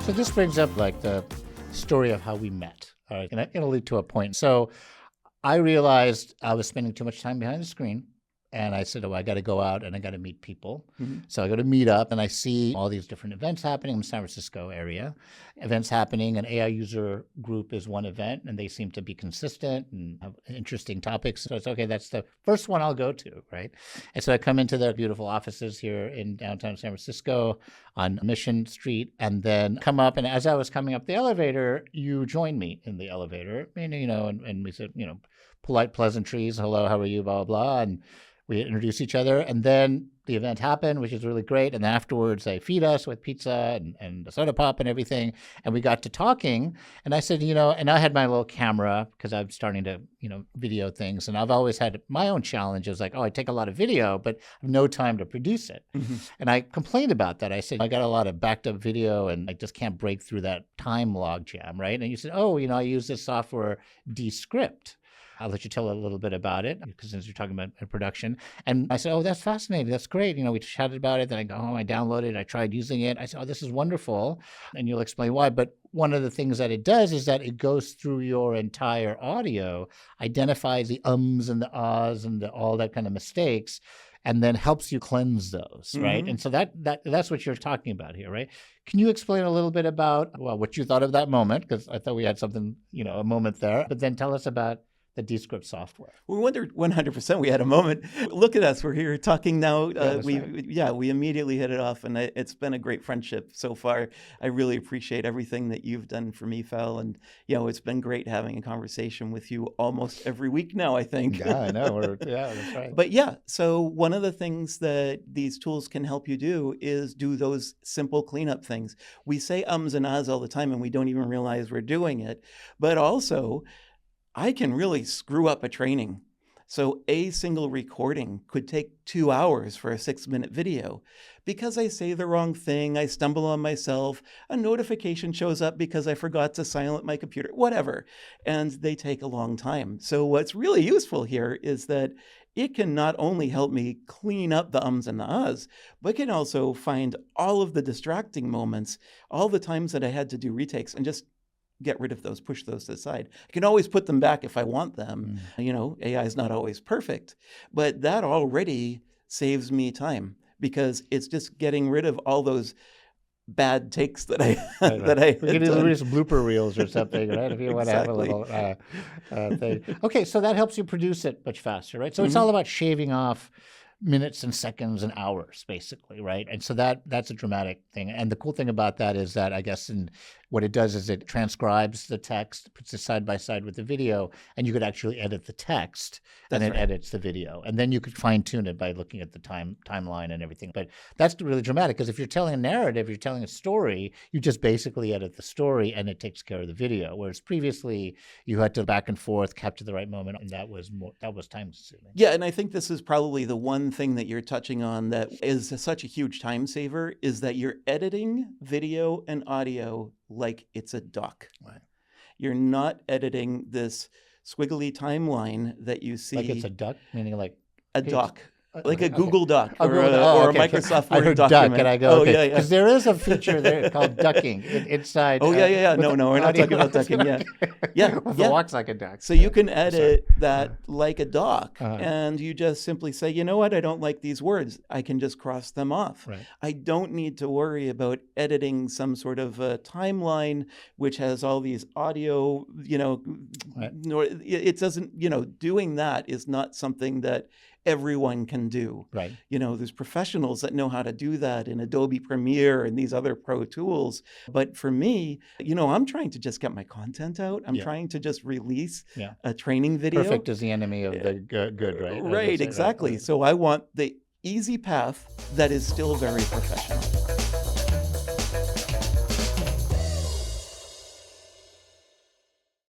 So this brings up like the story of how we met. All right, and it'll lead to a point. So I realized I was spending too much time behind the screen. And I said, oh, I got to go out and I got to meet people. Mm-hmm. So I go to meet up and I see all these different events happening in the San Francisco area. Events happening, an AI user group is one event, and they seem to be consistent and have interesting topics. So it's okay, that's the first one I'll go to, right? And so I come into their beautiful offices here in downtown San Francisco on Mission Street, and then come up. And as I was coming up the elevator, you joined me in the elevator, and we said, polite pleasantries, hello, how are you, blah, blah, blah. And we introduced each other, and then the event happened, which is really great. And afterwards, they feed us with pizza and a soda pop and everything. And we got to talking. And I said, and I had my little camera because I'm starting to, video things. And I've always had my own challenges, like, I take a lot of video, but I have no time to produce it. Mm-hmm. And I complained about that. I said, I got a lot of backed up video, and I just can't break through that time log jam, right? And you said, I use this software, Descript. I'll let you tell a little bit about it, because since you're talking about production. And I said, oh, that's fascinating. That's great. We chatted about it. Then I go home, I downloaded it. I tried using it. I said, oh, this is wonderful. And you'll explain why. But one of the things that it does is that it goes through your entire audio, identifies the ums and the ahs and all that kind of mistakes, and then helps you cleanse those, right? Mm-hmm. And so that's what you're talking about here, right? Can you explain a little bit about, what you thought of that moment? Because I thought we had something, a moment there. But then tell us about the Descript software. We wondered 100% we had a moment. Look at us. We're here talking now. We immediately hit it off, and it's been a great friendship so far. I really appreciate everything that you've done for me, Fel. And, it's been great having a conversation with you almost every week now, I think. Yeah, I know. That's right. But so one of the things that these tools can help you do is do those simple cleanup things. We say ums and ahs all the time, and we don't even realize we're doing it. But also, I can really screw up a training. So a single recording could take 2 hours for a 6-minute video. Because I say the wrong thing, I stumble on myself, a notification shows up because I forgot to silence my computer, whatever. And they take a long time. So what's really useful here is that it can not only help me clean up the ums and the ahs, but can also find all of the distracting moments, all the times that I had to do retakes, and just get rid of those, push those to the side. I can always put them back if I want them. AI is not always perfect, but that already saves me time, because it's just getting rid of all those bad takes that I we could do some blooper reels or something, right? If you want to have a little thing. Okay, so that helps you produce it much faster, right? So it's all about shaving off minutes and seconds and hours, basically, right? And so that's a dramatic thing. And the cool thing about that is that, I guess, what it does is it transcribes the text, puts it side by side with the video, and you could actually edit the text, and it edits the video. And then you could fine tune it by looking at the timeline and everything. But that's really dramatic, because if you're telling a narrative, you're telling a story, you just basically edit the story and it takes care of the video. Whereas previously you had to back and forth, capture the right moment, and that was time consuming. Yeah, and I think this is probably the one thing that you're touching on that is such a huge time saver, is that you're editing video and audio like it's a doc. Right. You're not editing this squiggly timeline that you see. Like it's a duck, meaning like a page? doc. Like a Google Doc or a Microsoft Word I heard document. duck, and I go, okay. Yeah. Because there is a feature there called ducking inside. No, we're not talking about ducking yet. Yeah. It walks like a duck. So you can edit that like a doc, and you just simply say, you know what, I don't like these words. I can just cross them off. Right. I don't need to worry about editing some sort of a timeline which has all these audio, Right. It doesn't, doing that is not something that everyone can do. Right. There's professionals that know how to do that in Adobe Premiere and these other pro tools. But for me, I'm trying to just get my content out. I'm trying to just release a training video. Perfect is the enemy of the good, right? Right, exactly. Right. So I want the easy path that is still very professional.